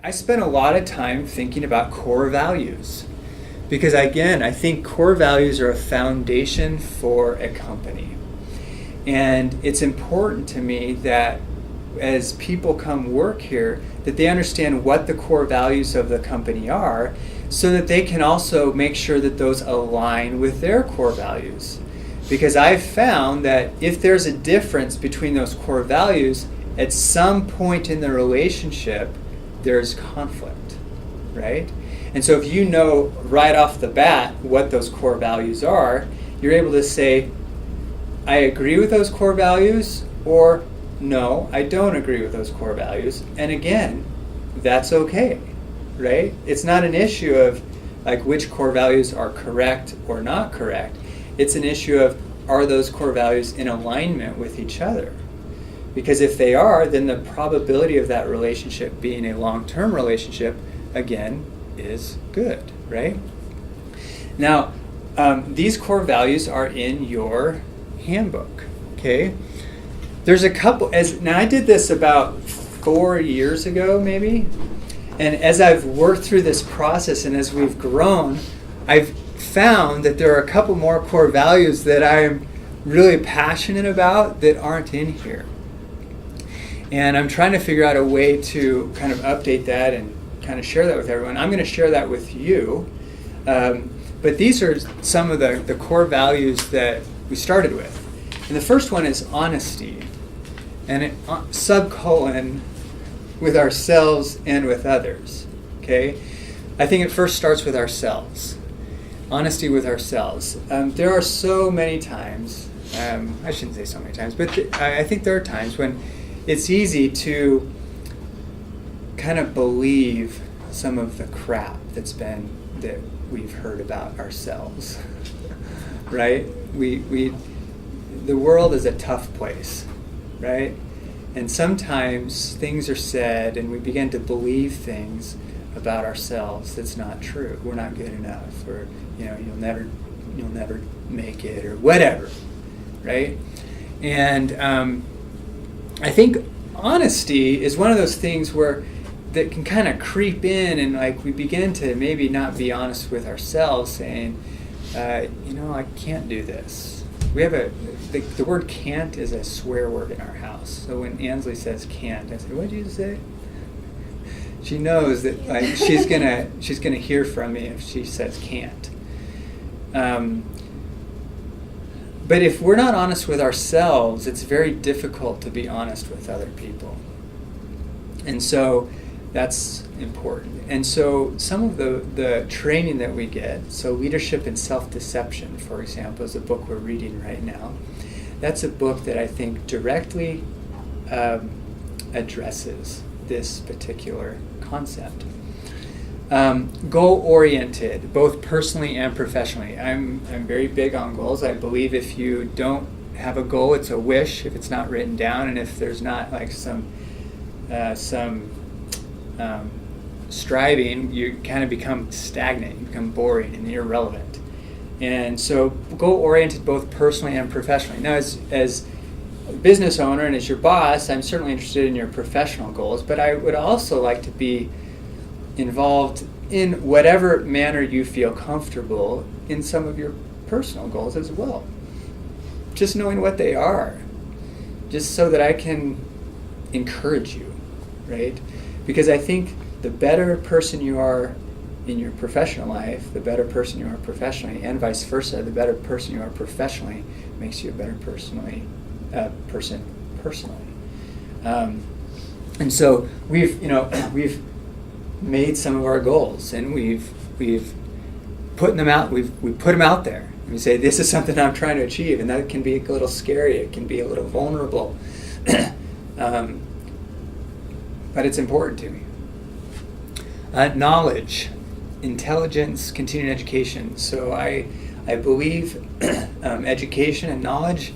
I spent a lot of time thinking about core values because, again, I think core values are a foundation for a company. And it's important to me that as people come work here, that they understand what the core values of the company are so that they can also make sure that those align with their core values. Because I've found that if there's a difference between those core values, at some point in the relationship, there's conflict, right? And so if you know right off the bat what those core values are, you're able to say, I agree with those core values, or no, I don't agree with those core values. And again, that's okay, right? It's not an issue of like which core values are correct or not correct. It's an issue of, are those core values in alignment with each other? Because if they are, then the probability of that relationship being a long-term relationship, again, is good, right? Now, these core values are in your handbook, okay? There's a couple, now I did this about 4 years ago, maybe, and as I've worked through this process and as we've grown, I've found that there are a couple more core values that I'm really passionate about that aren't in here. And I'm trying to figure out a way to kind of update that and kind of share that with everyone. I'm going to share that with you. But these are some of the core values that we started with. And the first one is honesty. And subcolon with ourselves and with others. Okay? I think it first starts with ourselves. Honesty with ourselves. There are so many times, I shouldn't say so many times, but I think there are times when it's easy to kind of believe some of the crap that we've heard about ourselves, right? The world is a tough place, right? And sometimes things are said and we begin to believe things about ourselves that's not true. We're not good enough, or you'll never make it, or whatever, right? And I think honesty is one of those things that can kind of creep in, and like we begin to maybe not be honest with ourselves, saying, I can't do this. We have the word can't is a swear word in our house. So when Ansley says can't, I say, what did you say? She knows that like she's gonna hear from me if she says can't. But if we're not honest with ourselves, it's very difficult to be honest with other people. And so that's important. And so some of the training that we get, so Leadership and Self-Deception, for example, is a book we're reading right now. That's a book that I think directly addresses this particular concept. Goal-oriented, both personally and professionally. I'm very big on goals. I believe if you don't have a goal, it's a wish if it's not written down, and if there's not like some striving, you kind of become stagnant, you become boring and irrelevant. And so goal-oriented both personally and professionally. Now, as a business owner and as your boss, I'm certainly interested in your professional goals, but I would also like to be involved in whatever manner you feel comfortable in some of your personal goals as well. Just knowing what they are, just so that I can encourage you, right? Because I think the better person you are in your professional life, the better person you are professionally, and vice versa, the better person you are professionally makes you a better person personally. And so we've made some of our goals, and we've put them out. We put them out there. And we say, this is something I'm trying to achieve, and that can be a little scary. It can be a little vulnerable, but it's important to me. Knowledge, intelligence, continuing education. So I believe education and knowledge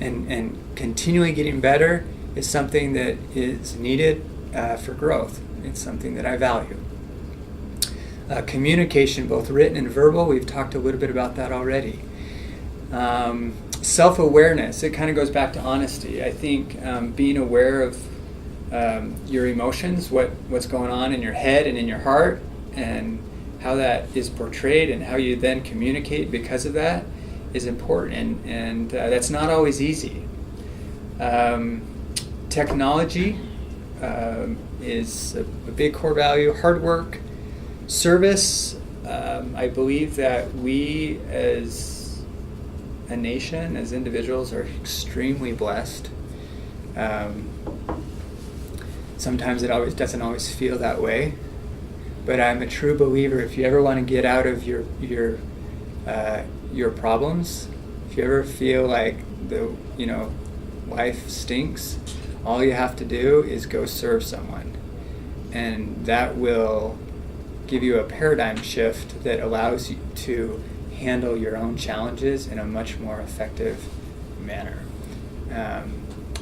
and continually getting better is something that is needed for growth. It's something that I value. Communication, both written and verbal, we've talked a little bit about that already. Self-awareness, it kind of goes back to honesty. I think being aware of your emotions, what's going on in your head and in your heart, and how that is portrayed and how you then communicate because of that is important, and that's not always easy. Technology is a big core value. Hard work, service. I believe that we as a nation, as individuals, are extremely blessed. Sometimes it doesn't always feel that way, but I'm a true believer. If you ever want to get out of your problems, if you ever feel like life stinks, all you have to do is go serve someone, and that will give you a paradigm shift that allows you to handle your own challenges in a much more effective manner.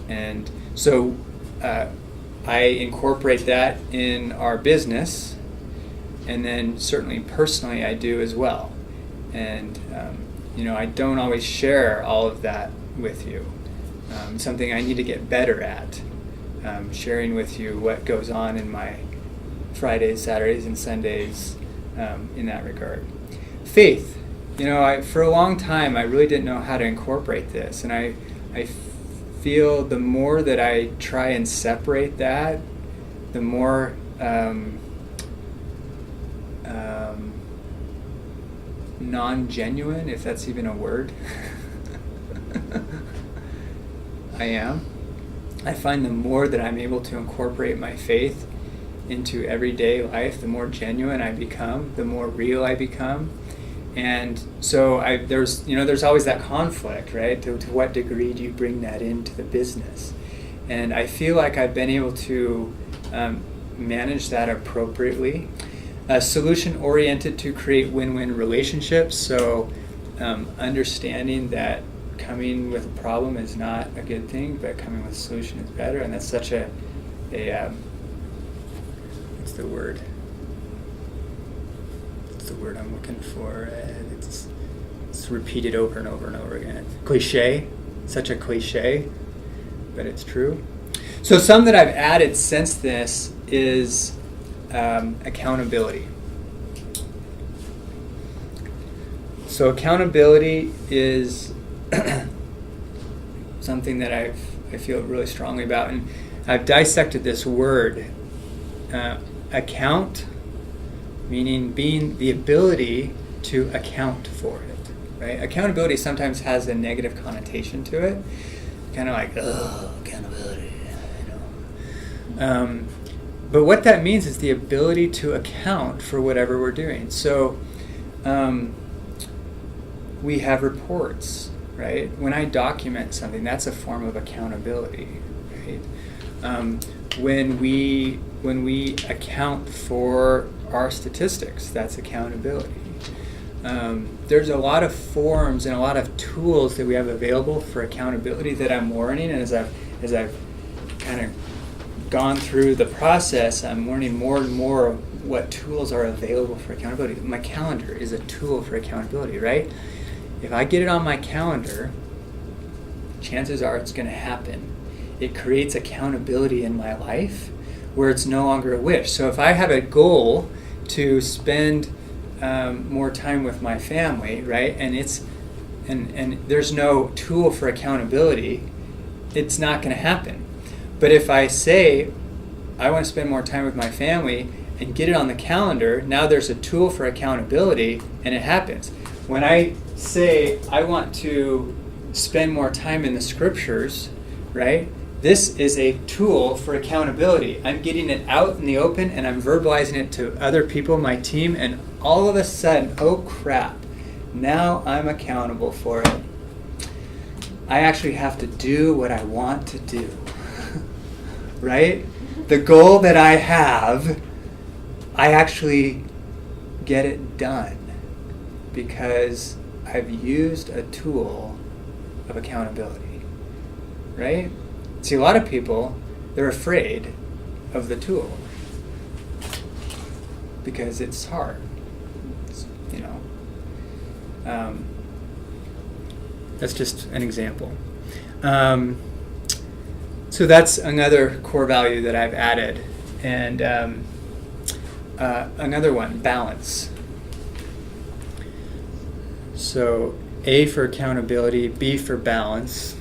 And so I incorporate that in our business, and then certainly personally I do as well. And I don't always share all of that with you. Something I need to get better at, sharing with you what goes on in my Fridays, Saturdays, and Sundays in that regard. Faith. For a long time I really didn't know how to incorporate this, and I feel the more that I try and separate that, the more non-genuine, if that's even a word, I am. I find the more that I'm able to incorporate my faith into everyday life, the more genuine I become, the more real I become. And so there's always that conflict, right? To what degree do you bring that into the business? And I feel like I've been able to manage that appropriately. Solution-oriented to create win-win relationships. So understanding that coming with a problem is not a good thing, but coming with a solution is better. And that's such a what's the word? What's the word I'm looking for? It's repeated over and over and over again. Cliche. Such a cliche, but it's true. So some that I've added since this is accountability. So accountability is something that I feel really strongly about, and I've dissected this word. Account, meaning being the ability to account for it, right? Accountability sometimes has a negative connotation to it, kind of like, accountability, but what that means is the ability to account for whatever we're doing. So we have reports, right? When I document something, that's a form of accountability, right? When we account for our statistics, that's accountability. There's a lot of forms and a lot of tools that we have available for accountability that I'm learning, and as I've kind of gone through the process, I'm learning more and more what tools are available for accountability. My calendar is a tool for accountability, right? If I get it on my calendar, chances are it's going to happen. It creates accountability in my life where it's no longer a wish. So if I have a goal to spend more time with my family, right, and there's no tool for accountability, it's not going to happen. But if I say I want to spend more time with my family and get it on the calendar, now there's a tool for accountability, and it happens. When I say I want to spend more time in the scriptures, right, this is a tool for accountability. I'm getting it out in the open, and I'm verbalizing it to other people, my team, and all of a sudden, oh crap, now I'm accountable for it. I actually have to do what I want to do, right? The goal that I have, I actually get it done because I've used a tool of accountability, right? See, a lot of people, they're afraid of the tool because it's hard, That's just an example. So that's another core value that I've added. And another one, balance. So A for accountability, B for balance.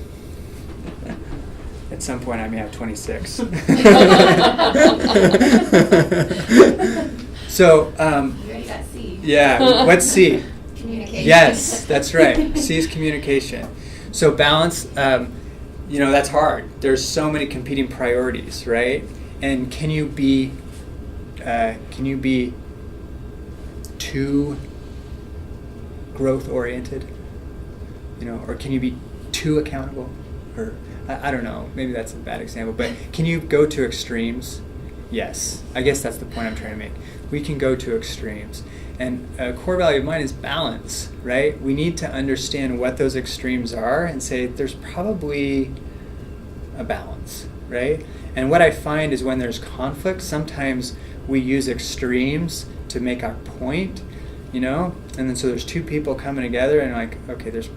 At some point I may have 26. So, you already got C. yeah, what's C? Communication. Yes, that's right. C is communication. So balance, that's hard. There's so many competing priorities, right? And can you be too growth oriented? Or can you be too accountable? Or I don't know. Maybe that's a bad example. But can you go to extremes? Yes. I guess that's the point I'm trying to make. We can go to extremes. And a core value of mine is balance, right? We need to understand what those extremes are and say there's probably a balance, right? And what I find is when there's conflict, sometimes we use extremes to make our point, and then so there's two people coming together and okay, there's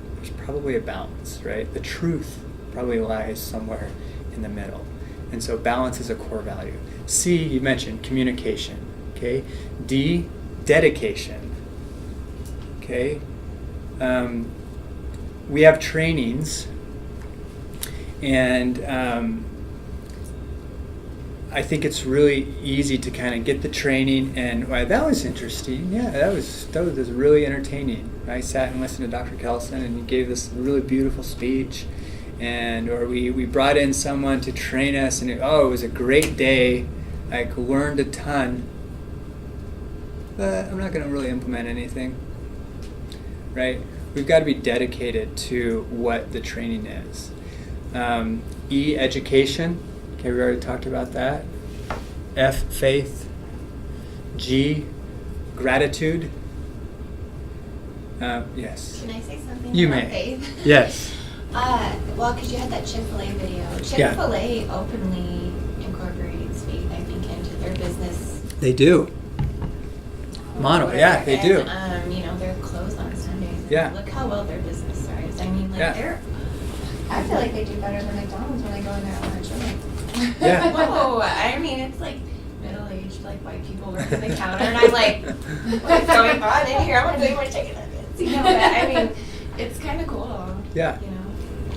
probably a balance, right? The truth probably lies somewhere in the middle. And so balance is a core value. C, you mentioned communication, okay? D, dedication, okay? We have trainings, and I think it's really easy to kind of get the training and, wow, that was interesting. Yeah, that was really entertaining. I sat and listened to Dr. Kelson, and he gave this really beautiful speech. Or we brought in someone to train us, and it was a great day. I learned a ton. But I'm not going to really implement anything, right? We've got to be dedicated to what the training is. E, education. Okay, we already talked about that. F, faith. G, gratitude. Yes. Can I say something You about may. faith? Yes. Well, because you had that Chick-fil-A video. Chick-fil-A openly incorporates faith, I think, into their business. They do. Model, yeah, they do. They're closed on Sundays. Yeah. Look how well their business thrives. I mean, Yeah. I feel like they do better than McDonald's when I go in there on lunch. Yeah. Whoa, I mean, it's like middle-aged, white people working the counter, and I'm like, what's going on in here? I want to go eat my chicken nuggets. But I mean, it's kind of cool. Yeah.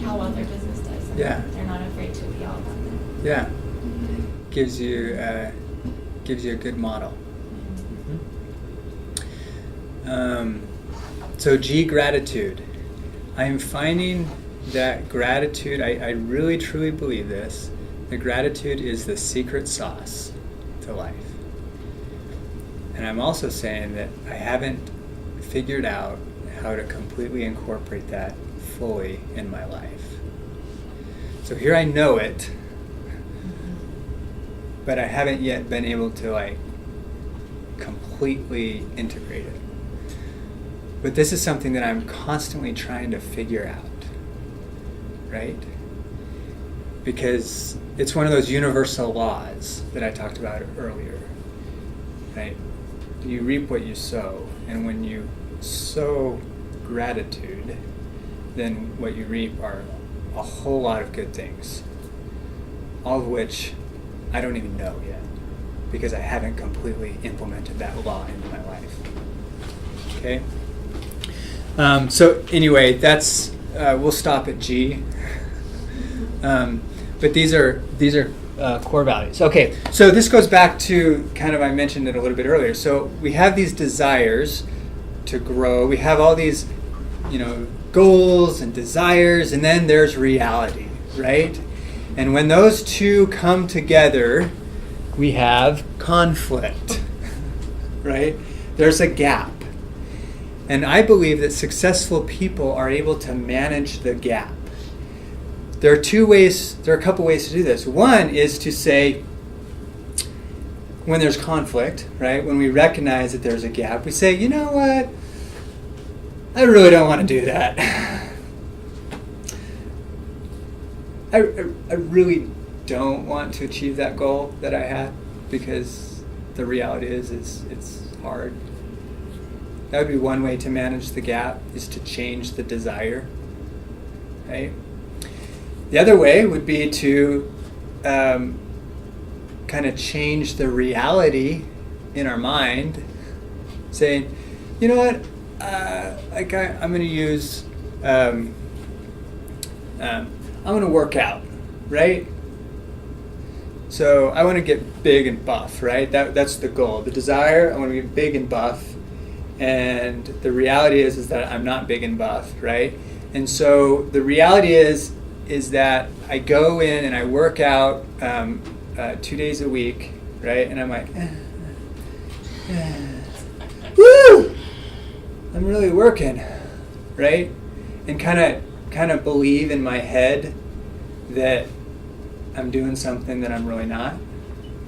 How well their business does. And Yeah. They're not afraid to be all about it. Yeah. Gives you a good model. So G, gratitude. I'm finding that gratitude, I really truly believe this, that gratitude is the secret sauce to life. And I'm also saying that I haven't figured out how to completely incorporate that fully in my life. So here I know it, but I haven't yet been able to completely integrate it. But this is something that I'm constantly trying to figure out, right? Because it's one of those universal laws that I talked about earlier, right? You reap what you sow, and when you sow gratitude, then what you reap are a whole lot of good things, all of which I don't even know yet, because I haven't completely implemented that law into my life. Okay? So anyway, that's we'll stop at G. But these are core values. Okay, so this goes back to I mentioned it a little bit earlier. So we have these desires to grow. We have all these, goals and desires, and then there's reality, right? And when those two come together, we have conflict, right? There's a gap. And I believe that successful people are able to manage the gap. There are a couple ways to do this. One is to say, when there's conflict, right, when we recognize that there's a gap, we say, you know what, I really don't want to do that. I really don't want to achieve that goal that I had, because the reality is it's hard. That would be one way to manage the gap, is to change the desire, right? The other way would be to kind of change the reality in our mind, saying, you know what, I'm going to use, I'm going to work out, right? So I want to get big and buff, right? That's the goal. The desire, I want to get big and buff. And the reality is that I'm not big and buff, right? And so the reality is that I go in and I work out 2 days a week, right? And I'm like, woo! I'm really working, right? And kind of believe in my head that I'm doing something that I'm really not,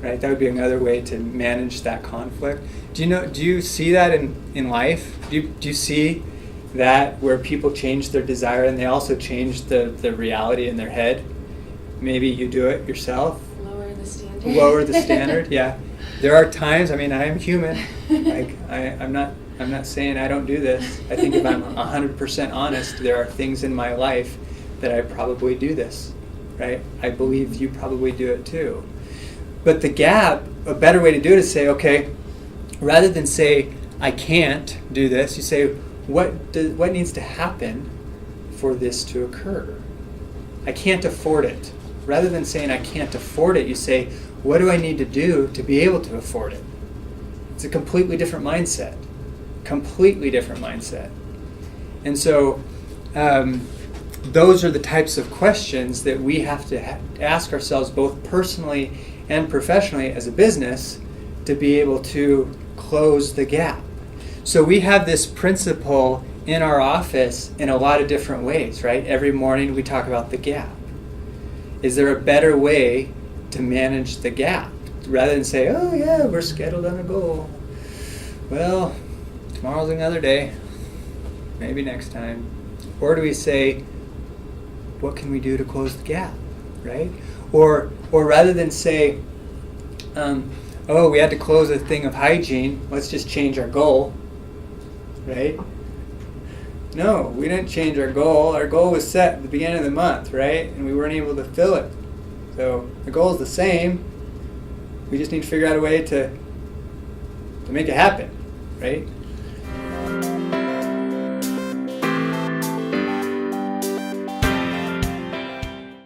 right? That would be another way to manage that conflict. Do you see that in life? Do you see that where people change their desire and they also change the reality in their head? Maybe you do it yourself. Lower the standard. Lower the standard, yeah. There are times, I mean, I am human. Like I'm not saying I don't do this. I think if I'm 100% honest, there are things in my life that I probably do this, right? I believe you probably do it too. But the gap, a better way to do it is say, okay, rather than say, I can't do this, you say, what needs to happen for this to occur? I can't afford it. Rather than saying I can't afford it, you say, what do I need to do to be able to afford it? It's a completely different mindset. Completely different mindset. And so those are the types of questions that we have to ask ourselves both personally and professionally as a business to be able to close the gap. So we have this principle in our office in a lot of different ways, right? Every morning we talk about the gap. Is there a better way to manage the gap? Rather than say, oh yeah, we're scheduled on a goal. Well, tomorrow's another day. Maybe next time. Or do we say, what can we do to close the gap, right? Or rather than say, oh, we had to close a thing of hygiene, let's just change our goal, right? No, we didn't change our goal. Our goal was set at the beginning of the month, right? And we weren't able to fill it. So the goal is the same. We just need to figure out a way to make it happen, right?